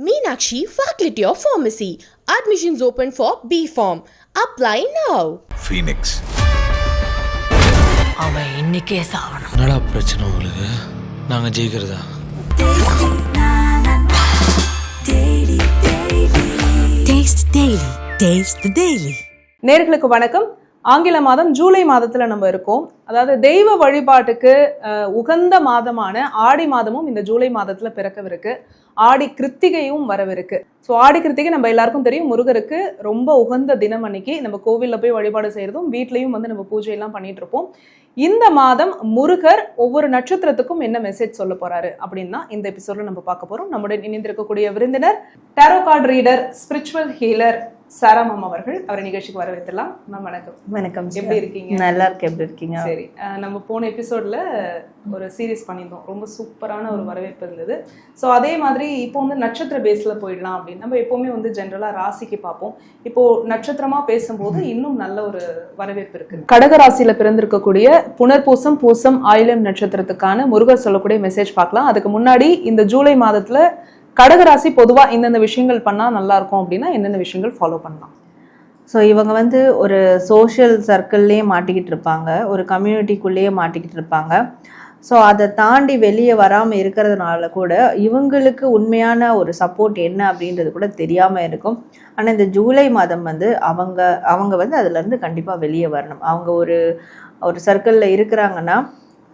Meenakshi Faculty of Pharmacy. Admissions open for B.Pharm. Apply now. Phoenix. அவன் இன்னைக்கே சாவணும். என்னடா பிரச்சனை உங்களுக்கு? நாங்க ஜெயிக்கிறதா? Taste the Daily. நேயர்களுக்கு வணக்கம். ஆங்கில மாதம் ஜூலை மாதத்துல நம்ம இருக்கோம். அதாவது தெய்வ வழிபாட்டுக்கு உகந்த மாதமான ஆடி மாதமும் இந்த ஜூலை மாதத்துல பிறக்கவிருக்கு. ஆடி கிருத்திகையும் வரவிருக்கு. ஸோ ஆடி கிருத்திகை நம்ம எல்லாருக்கும் தெரியும், முருகருக்கு ரொம்ப உகந்த தினம். அன்னைக்கு நம்ம கோவில்ல போய் வழிபாடு செய்யறதும் வீட்லயும் நம்ம பூஜை எல்லாம் பண்ணிட்டு இருப்போம். இந்த மாதம் முருகர் ஒவ்வொரு நட்சத்திரத்துக்கும் என்ன மெசேஜ் சொல்ல போறாரு அப்படின்னா இந்த எபிசோட்ல நம்ம பார்க்க போறோம். நம்முடன் இணைந்திருக்கக்கூடிய விருந்தினர் tarot card reader, spiritual healer Sara ma'am அவர்கள். அவரை நிகழ்ச்சிக்கு வரவேற்றலாம். மேம் வணக்கம். வணக்கம். எப்படி இருக்கீங்க? நல்லா இருக்கு. எப்படி இருக்கீங்க? சரி, நம்ம போன எபிசோட்ல ஒரு சீரீஸ் பண்ணியிருந்தோம். ரொம்ப சூப்பரான ஒரு வரவேற்பு இருந்தது. ஸோ அதே மாதிரி இப்போ நட்சத்திர பேஸ்ல போயிடலாம் அப்படின்னு நம்ம எப்பவுமே ஜென்ரலா ராசிக்கு பார்ப்போம். இப்போ நட்சத்திரமா பேசும்போது இன்னும் நல்ல ஒரு வரவேற்பு இருக்கு. கடகராசியில பிறந்திருக்கக்கூடிய புனர்பூசம், பூசம், ஆயிலம் நட்சத்திரத்துக்கான முருகர் சொல்லக்கூடிய மெசேஜ் பார்க்கலாம். அதுக்கு முன்னாடி இந்த ஜூலை மாதத்துல கடகராசி பொதுவா இந்தந்த விஷயங்கள் பண்ணா நல்லா இருக்கும் அப்படின்னா என்னென்ன விஷயங்கள் ஃபாலோ பண்ணலாம்? ஸோ இவங்க ஒரு சோஷியல் சர்க்கிள்லேயே மாட்டிக்கிட்டு இருப்பாங்க, ஒரு கம்யூனிட்டிக்குள்ளேயே மாட்டிக்கிட்டு இருப்பாங்க. ஸோ அதை தாண்டி வெளியே வராமல் இருக்கிறதுனால கூட இவங்களுக்கு உண்மையான ஒரு சப்போர்ட் என்ன அப்படின்றது கூட தெரியாமல் இருக்கும். ஆனால் இந்த ஜூலை மாதம் அவங்க அதுலேருந்து கண்டிப்பாக வெளியே வரணும். அவங்க ஒரு சர்க்கிளில் இருக்கிறாங்கன்னா,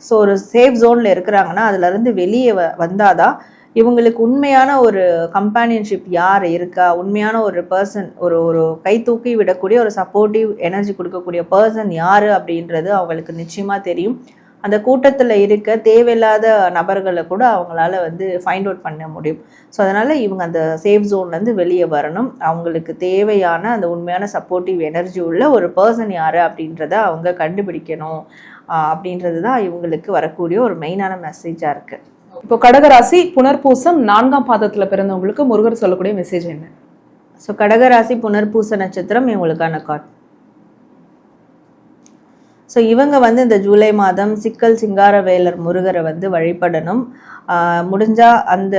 ஸோ ஒரு சேஃப் ஜோனில் இருக்கிறாங்கன்னா அதுலேருந்து வெளியே வந்தாதான் இவங்களுக்கு உண்மையான ஒரு கம்பேனியன்ஷிப் யார் இருக்கா, உண்மையான ஒரு பர்சன், ஒரு கை தூக்கி விடக்கூடிய ஒரு சப்போர்ட்டிவ் எனர்ஜி கொடுக்கக்கூடிய பர்சன் யார் அப்படின்றது அவங்களுக்கு நிச்சயமாக தெரியும். அந்த கூட்டத்தில் இருக்க தேவையில்லாத நபர்களை கூட அவங்களால ஃபைண்ட் அவுட் பண்ண முடியும். ஸோ அதனால் இவங்க அந்த சேஃப் ஜோன்லேருந்து வெளியே வரணும். அவங்களுக்கு தேவையான அந்த உண்மையான சப்போர்ட்டிவ் எனர்ஜி உள்ள ஒரு பர்சன் யார் அப்படின்றத அவங்க கண்டுபிடிக்கணும். அப்படின்றது தான் இவங்களுக்கு வரக்கூடிய ஒரு மெயினான மெசேஜாக இருக்குது. இப்போ கடகராசி புனர்பூசம் 4ஆம் பாதத்துல பிறந்தவங்களுக்கு முருகர் சொல்லக்கூடிய மெசேஜ் என்ன? ஸோ கடகராசி புனர்பூச நட்சத்திரம் இவங்களுக்கான கார்ட். ஸோ இவங்க இந்த ஜூலை மாதம் சிக்கல் சிங்கார வேலர் முருகரை வழிபடணும். முடிஞ்சால் அந்த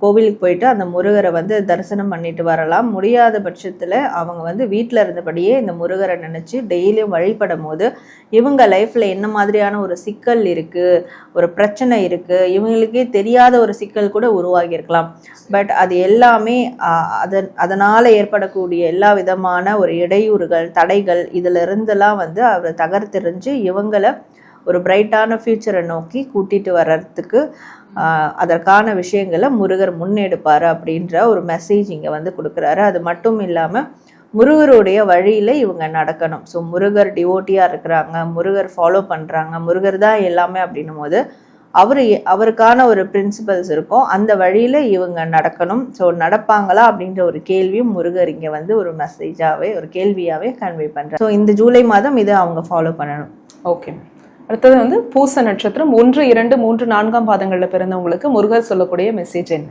கோவிலுக்கு போயிட்டு அந்த முருகரை தரிசனம் பண்ணிட்டு வரலாம். முடியாத பட்சத்தில் அவங்க வீட்டில் இருந்தபடியே இந்த முருகரை நினச்சி டெய்லியும் வழிபடும் போது இவங்க லைஃப்பில் என்ன மாதிரியான ஒரு சிக்கல் இருக்குது, ஒரு பிரச்சனை இருக்குது, இவங்களுக்கே தெரியாத ஒரு சிக்கல் கூட உருவாகியிருக்கலாம். பட் அது எல்லாமே அதனால் ஏற்படக்கூடிய எல்லா விதமான ஒரு இடையூறுகள், தடைகள் இதிலிருந்தெல்லாம் அவர் தகர்த்தெறிஞ்சு இவங்களை ஒரு பிரைட்டான ஃபியூச்சரை நோக்கி கூட்டிகிட்டு வர்றதுக்கு அதற்கான விஷயங்களை முருகர் முன்னெடுப்பார் அப்படின்ற ஒரு மெசேஜ் இங்கே கொடுக்குறாரு. அது மட்டும் இல்லாமல் முருகருடைய வழியில் இவங்க நடக்கணும். ஸோ முருகர் டிவோட்டியாக இருக்கிறாங்க, முருகர் ஃபாலோ பண்ணுறாங்க, முருகர் தான் எல்லாமே அப்படின்னும் போது அவருக்கான ஒரு பிரின்சிபல்ஸ் இருக்கும். அந்த வழியில் இவங்க நடக்கணும். ஸோ நடப்பாங்களா அப்படின்ற ஒரு கேள்வியும் முருகர் இங்கே ஒரு மெசேஜாகவே, ஒரு கேள்வியாகவே கன்வே பண்ணுறாங்க. ஸோ இந்த ஜூலை மாதம் இதை அவங்க ஃபாலோ பண்ணணும். ஓகே. அடுத்தது பூச நட்சத்திரம் 1, 2, 3, 4ஆம் பாதங்களில் பிறந்தவங்களுக்கு முருகர் சொல்லக்கூடிய மெசேஜ் என்ன?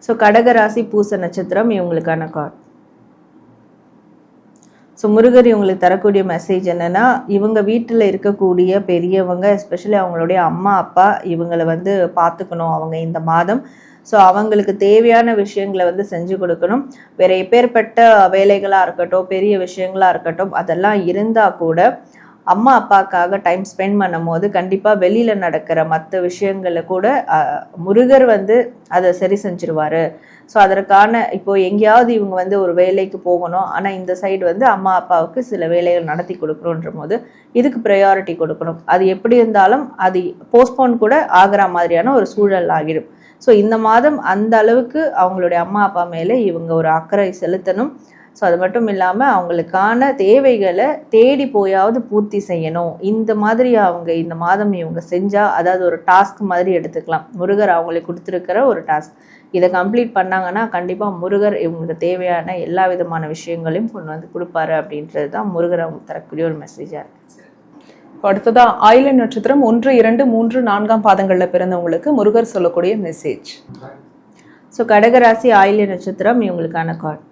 ஸோ கடகராசி பூச நட்சத்திரம் இவங்களுக்கான கார்டு. ஸோ முருகர் இவங்களுக்கு தரக்கூடிய மெசேஜ் என்னென்னா, இவங்க வீட்டில் இருக்கக்கூடிய பெரியவங்க, எஸ்பெஷலி அவங்களுடைய அம்மா அப்பா இவங்களை பார்த்துக்கணும் அவங்க இந்த மாதம். ஸோ அவங்களுக்கு தேவையான விஷயங்களை செஞ்சு கொடுக்கணும். வேறு எப்பேற்பட்ட வேலைகளாக இருக்கட்டும், பெரிய விஷயங்களாக இருக்கட்டும், அதெல்லாம் இருந்தால் கூட அம்மா அப்பாவுக்காக டைம் ஸ்பெண்ட் பண்ணும் போது கண்டிப்பாக வெளியில் நடக்கிற மற்ற விஷயங்களை கூட முருகர் அதை சரி செஞ்சிருவார். ஸோ அதற்கான இப்போது எங்கேயாவது இவங்க ஒரு வேலைக்கு போகணும், ஆனால் இந்த சைடு அம்மா அப்பாவுக்கு சில வேலைகள் நடத்தி கொடுக்குறோன்ற போது இதுக்கு ப்ரையாரிட்டி கொடுக்கணும். அது எப்படி இருந்தாலும் அது போஸ்ட்போன் கூட ஆகிற மாதிரியான ஒரு சூழல் ஆகிடும். ஸோ இந்த மாதம் அந்த அளவுக்கு அவங்களுடைய அம்மா அப்பா மேலே இவங்க ஒரு அக்கறை செலுத்தணும். ஸோ அது மட்டும் இல்லாமல் அவங்களுக்கான தேவைகளை தேடி போயாவது பூர்த்தி செய்யணும். இந்த மாதிரி அவங்க இந்த மாதம் இவங்க செஞ்சால், அதாவது ஒரு டாஸ்க் மாதிரி எடுத்துக்கலாம். முருகர் அவங்களுக்கு கொடுத்துருக்கிற ஒரு டாஸ்க், இதை கம்ப்ளீட் பண்ணாங்கன்னா கண்டிப்பாக முருகர் இவங்களுக்கு தேவையான எல்லா விதமான விஷயங்களையும் கொண்டு கொடுப்பாரு அப்படின்றது தான் முருகர் அவங்க தரக்கூடிய ஒரு மெசேஜாக இருக்குது. அடுத்ததா ஆயிலம் நட்சத்திரம் 1, 2, 3, 4ஆம் பாதங்களில் பிறந்தவங்களுக்கு முருகர் சொல்லக்கூடிய மெசேஜ். ஸோ கடகராசி ஆயில்ய நட்சத்திரம் இவங்களுக்கான கார்டு.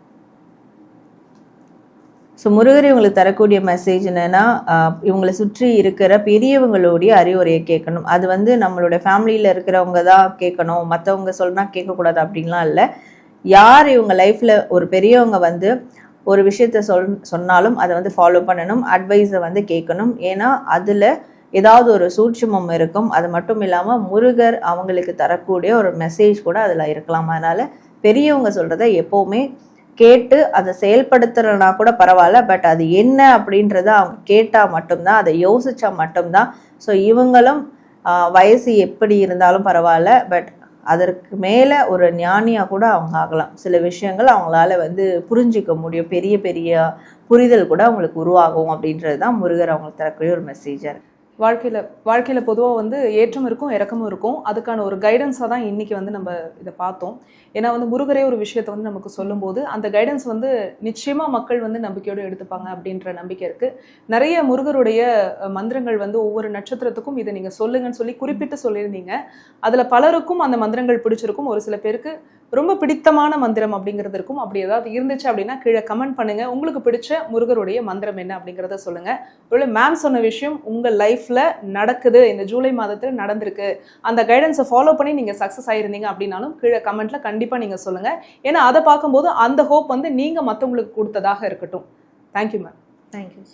ஸோ முருகர் இவங்களுக்கு தரக்கூடிய மெசேஜ் என்னன்னா, இவங்களை சுற்றி இருக்கிற பெரியவங்களுடைய அறிவுரையை கேட்கணும். அது வந்து நம்மளோட ஃபேமிலியில் இருக்கிறவங்க தான் கேட்கணும், மற்றவங்க சொல்றா கேட்கக்கூடாது அப்படின்லாம் இல்லை. யார் இவங்க லைஃப்பில் ஒரு பெரியவங்க வந்து ஒரு விஷயத்த சொன்னாலும் அதை வந்து ஃபாலோ பண்ணணும், அட்வைஸை வந்து கேட்கணும். ஏன்னா அதில் ஏதாவது ஒரு சூட்சுமம் இருக்கும். அது மட்டும் இல்லாமல் முருகர் அவங்களுக்கு தரக்கூடிய ஒரு மெசேஜ் கூட அதில் இருக்கலாம். அதனால் பெரியவங்க சொல்கிறத எப்போவுமே கேட்டு அதை செயல்படுத்துறனா கூட பரவாயில்ல, பட் அது என்ன அப்படின்றத அவங்க கேட்டால் மட்டும்தான், அதை யோசிச்சா மட்டும்தான். ஸோ இவங்களும் வயசு எப்படி இருந்தாலும் பரவாயில்ல, பட் அதற்கு மேலே ஒரு ஞானியாக கூட அவங்க ஆகலாம். சில விஷயங்கள் அவங்களால வந்து புரிஞ்சிக்க முடியும், பெரிய பெரிய புரிதல் கூட அவங்களுக்கு உருவாகும் அப்படின்றது தான் முருகர் அவங்களுக்கு தரக்கூடிய ஒரு மெசேஜாக இருக்குது. வாழ்க்கையில் பொதுவாக வந்து ஏற்றம் இருக்கும், இறக்கமும் இருக்கும். அதுக்கான ஒரு கைடன்ஸாக தான் இன்றைக்கி வந்து நம்ம இதை பார்த்தோம். ஏன்னா வந்து முருகரே ஒரு விஷயத்தை வந்து நமக்கு சொல்லும்போது அந்த கைடன்ஸ் வந்து நிச்சயமாக மக்கள் வந்து நம்பிக்கையோடு எடுத்துப்பாங்க அப்படின்ற நம்பிக்கை இருக்குது. நிறைய முருகருடைய மந்திரங்கள் வந்து ஒவ்வொரு நட்சத்திரத்துக்கும் இதை நீங்கள் சொல்லுங்கன்னு சொல்லி குறிப்பிட்டு சொல்லியிருந்தீங்க. அதில் பலருக்கும் அந்த மந்திரங்கள் பிடிச்சிருக்கும், ஒரு சில பேருக்கு ரொம்ப பிடித்தமான மந்திரம் அப்படிங்கிறது இருக்கும். அப்படி ஏதாவது இருந்துச்சு அப்படின்னா கீழே கமெண்ட் பண்ணுங்கள். உங்களுக்கு பிடிச்ச முருகருடைய மந்திரம் என்ன அப்படிங்கிறத சொல்லுங்கள். ஒரு மேம் சொன்ன விஷயம் உங்கள் லைஃப்பில் நடக்குது, இந்த ஜூலை மாதத்தில் நடந்திருக்கு, அந்த கைடன்ஸை ஃபாலோ பண்ணி நீங்கள் சக்ஸஸ் ஆகிருந்தீங்க அப்படின்னாலும் கீழே கமெண்ட்டில் கண்டிப்பாக நீங்கள் சொல்லுங்கள். ஏன்னா அதை பார்க்கும்போது அந்த ஹோப் வந்து நீங்கள் மற்றவங்களுக்கு கொடுத்ததாக இருக்கட்டும். Thank you ma'am. தேங்க்யூ.